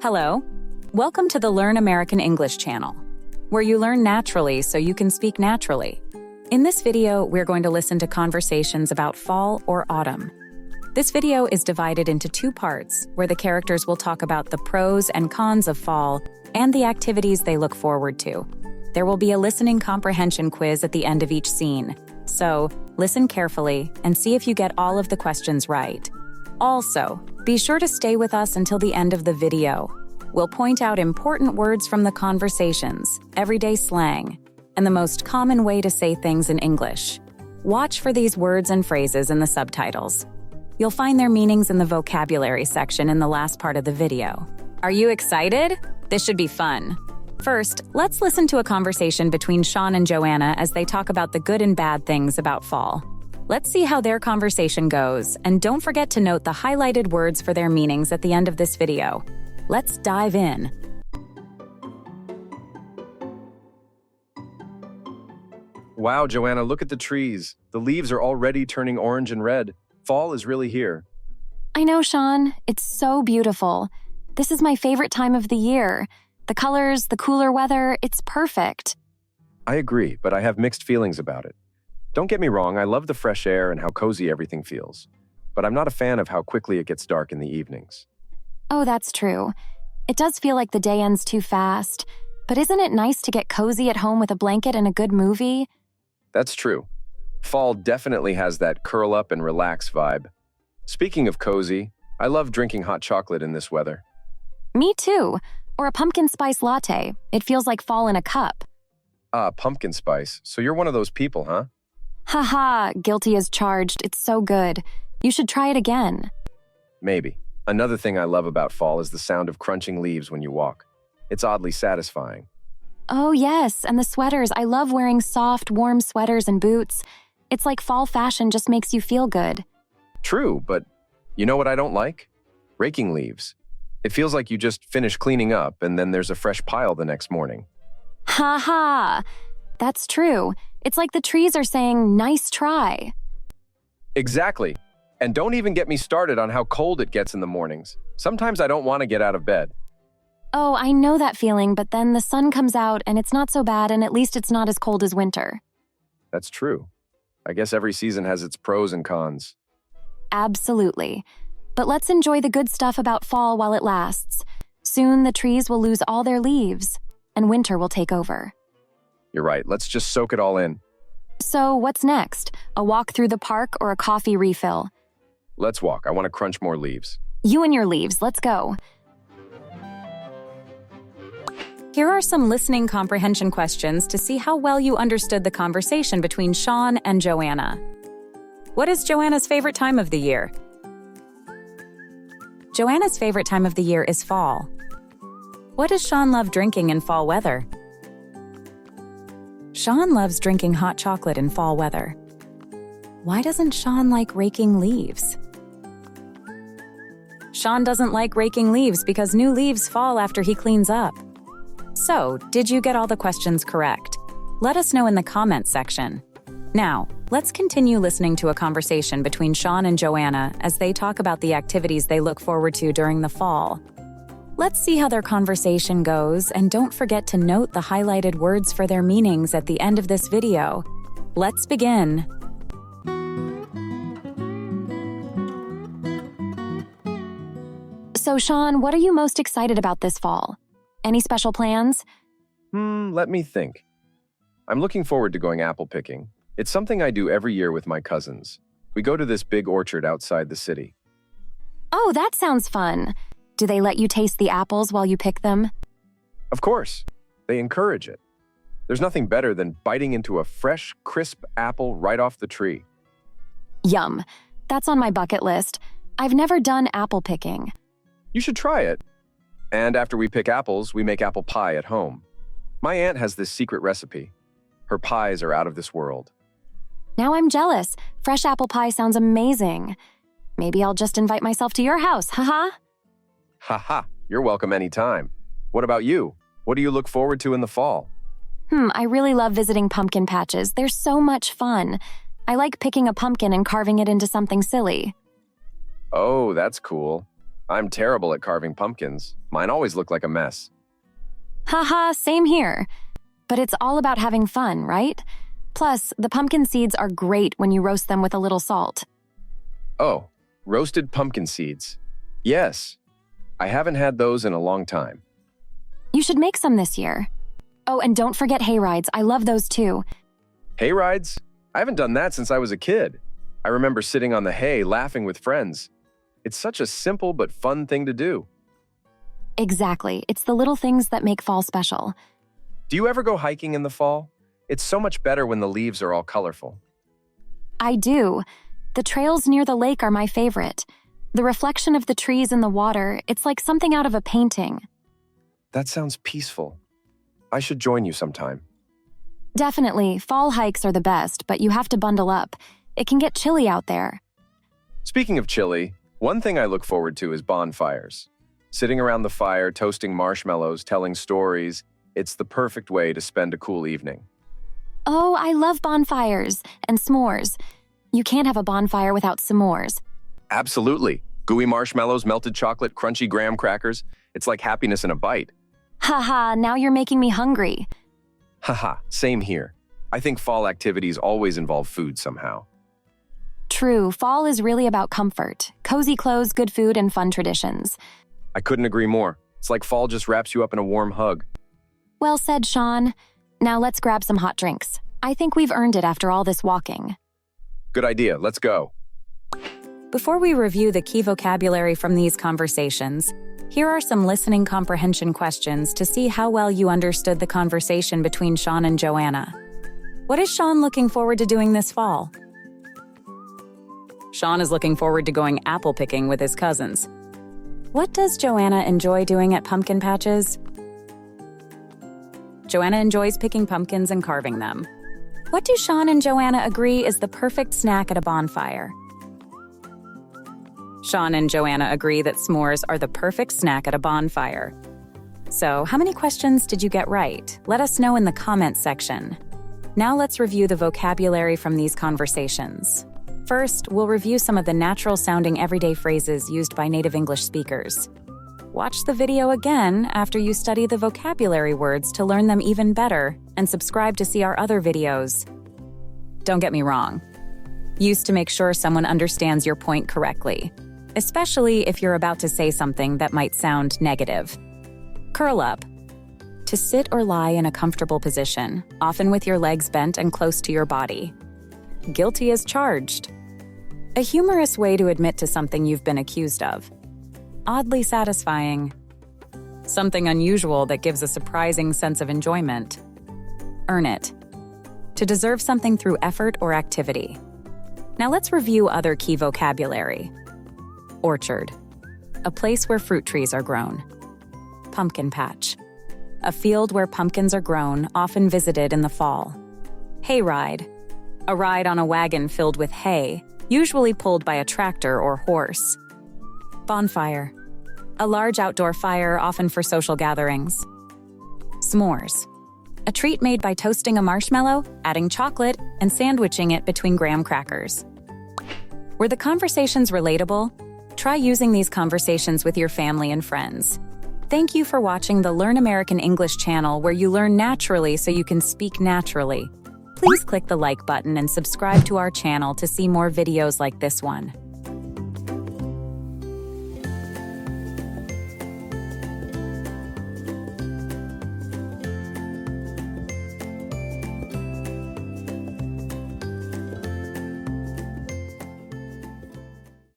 Hello. Welcome to the Learn American English channel, where you learn naturally so you can speak naturally. In this video, we're going to listen to conversations about fall or autumn. This video is divided into two parts, where the characters will talk about the pros and cons of fall and the activities they look forward to. There will be a listening comprehension quiz at the end of each scene, so listen carefully and see if you get all of the questions right. Also, be sure to stay with us until the end of the video. We'll point out important words from the conversations, everyday slang, and the most common way to say things in English. Watch for these words and phrases in the subtitles. You'll find their meanings in the vocabulary section in the last part of the video. Are you excited? This should be fun. First, let's listen to a conversation between Sean and Joanna as they talk about the good and bad things about fall. Let's see how their conversation goes, and don't forget to note the highlighted words for their meanings at the end of this video. Let's dive in. Wow, Joanna, look at the trees. The leaves are already turning orange and red. Fall is really here. I know, Sean. It's so beautiful. This is my favorite time of the year. The colors, the cooler weather, it's perfect. I agree, but I have mixed feelings about it. Don't get me wrong, I love the fresh air and how cozy everything feels. But I'm not a fan of how quickly it gets dark in the evenings. Oh, that's true. It does feel like the day ends too fast. But isn't it nice to get cozy at home with a blanket and a good movie? That's true. Fall definitely has that curl up and relax vibe. Speaking of cozy, I love drinking hot chocolate in this weather. Me too. Or a pumpkin spice latte. It feels like fall in a cup. Ah, pumpkin spice. So you're one of those people, huh? Haha, guilty as charged. It's so good. You should try it again. Maybe. Another thing I love about fall is the sound of crunching leaves when you walk. It's oddly satisfying. Oh yes, and the sweaters. I love wearing soft, warm sweaters and boots. It's like fall fashion just makes you feel good. True, but you know what I don't like? Raking leaves. It feels like you just finish cleaning up and then there's a fresh pile the next morning. Ha. That's true. It's like the trees are saying, nice try. Exactly. And don't even get me started on how cold it gets in the mornings. Sometimes I don't want to get out of bed. Oh, I know that feeling, but then the sun comes out and it's not so bad, and at least it's not as cold as winter. That's true. I guess every season has its pros and cons. Absolutely. But let's enjoy the good stuff about fall while it lasts. Soon the trees will lose all their leaves, and winter will take over. You're right. Let's just soak it all in. So what's next? A walk through the park or a coffee refill? Let's walk. I want to crunch more leaves. You and your leaves, let's go. Here are some listening comprehension questions to see how well you understood the conversation between Sean and Joanna. What is Joanna's favorite time of the year? Joanna's favorite time of the year is fall. What does Sean love drinking in fall weather? Sean loves drinking hot chocolate in fall weather. Why doesn't Sean like raking leaves? Sean doesn't like raking leaves because new leaves fall after he cleans up. So, did you get all the questions correct? Let us know in the comments section. Now, let's continue listening to a conversation between Sean and Joanna as they talk about the activities they look forward to during the fall. Let's see how their conversation goes, and don't forget to note the highlighted words for their meanings at the end of this video. Let's begin. So, Sean, what are you most excited about this fall? Any special plans? Let me think. I'm looking forward to going apple picking. It's something I do every year with my cousins. We go to this big orchard outside the city. Oh, that sounds fun. Do they let you taste the apples while you pick them? Of course, they encourage it. There's nothing better than biting into a fresh, crisp apple right off the tree. Yum. That's on my bucket list. I've never done apple picking. You should try it. And after we pick apples, we make apple pie at home. My aunt has this secret recipe. Her pies are out of this world. Now I'm jealous. Fresh apple pie sounds amazing. Maybe I'll just invite myself to your house, haha. Haha, you're welcome anytime. What about you? What do you look forward to in the fall? I really love visiting pumpkin patches. They're so much fun. I like picking a pumpkin and carving it into something silly. Oh, that's cool. I'm terrible at carving pumpkins. Mine always look like a mess. Haha, same here. But it's all about having fun, right? Plus, the pumpkin seeds are great when you roast them with a little salt. Oh, roasted pumpkin seeds. Yes, I haven't had those in a long time. You should make some this year. Oh, and don't forget hay rides. I love those too. Hay rides? I haven't done that since I was a kid. I remember sitting on the hay laughing with friends. It's such a simple but fun thing to do. Exactly. It's the little things that make fall special. Do you ever go hiking in the fall? It's so much better when the leaves are all colorful. I do. The trails near the lake are my favorite. The reflection of the trees in the water, it's like something out of a painting. That sounds peaceful. I should join you sometime. Definitely, fall hikes are the best, but you have to bundle up. It can get chilly out there. Speaking of chili, one thing I look forward to is bonfires. Sitting around the fire, toasting marshmallows, telling stories, it's the perfect way to spend a cool evening. Oh, I love bonfires and s'mores. You can't have a bonfire without s'mores. Absolutely. Gooey marshmallows, melted chocolate, crunchy graham crackers. It's like happiness in a bite. Haha, now you're making me hungry. Haha, same here. I think fall activities always involve food somehow. True, fall is really about comfort, cozy clothes, good food, and fun traditions. I couldn't agree more. It's like fall just wraps you up in a warm hug. Well said, Sean. Now let's grab some hot drinks. I think we've earned it after all this walking. Good idea, let's go. Before we review the key vocabulary from these conversations, here are some listening comprehension questions to see how well you understood the conversation between Sean and Joanna. What is Sean looking forward to doing this fall? Sean is looking forward to going apple picking with his cousins. What does Joanna enjoy doing at pumpkin patches? Joanna enjoys picking pumpkins and carving them. What do Sean and Joanna agree is the perfect snack at a bonfire? Sean and Joanna agree that s'mores are the perfect snack at a bonfire. So, how many questions did you get right? Let us know in the comments section. Now let's review the vocabulary from these conversations. First, we'll review some of the natural-sounding everyday phrases used by native English speakers. Watch the video again after you study the vocabulary words to learn them even better, and subscribe to see our other videos. Don't get me wrong. Use to make sure someone understands your point correctly, especially if you're about to say something that might sound negative. Curl up. To sit or lie in a comfortable position, often with your legs bent and close to your body. Guilty as charged. A humorous way to admit to something you've been accused of. Oddly satisfying. Something unusual that gives a surprising sense of enjoyment. Earn it. To deserve something through effort or activity. Now let's review other key vocabulary. Orchard. A place where fruit trees are grown. Pumpkin patch. A field where pumpkins are grown, often visited in the fall. Hayride. A ride on a wagon filled with hay, usually pulled by a tractor or horse. Bonfire. A large outdoor fire, often for social gatherings. S'mores. A treat made by toasting a marshmallow, adding chocolate, and sandwiching it between graham crackers. Were the conversations relatable? Try using these conversations with your family and friends. Thank you for watching the Learn American English channel, where you learn naturally so you can speak naturally. Please click the like button and subscribe to our channel to see more videos like this one.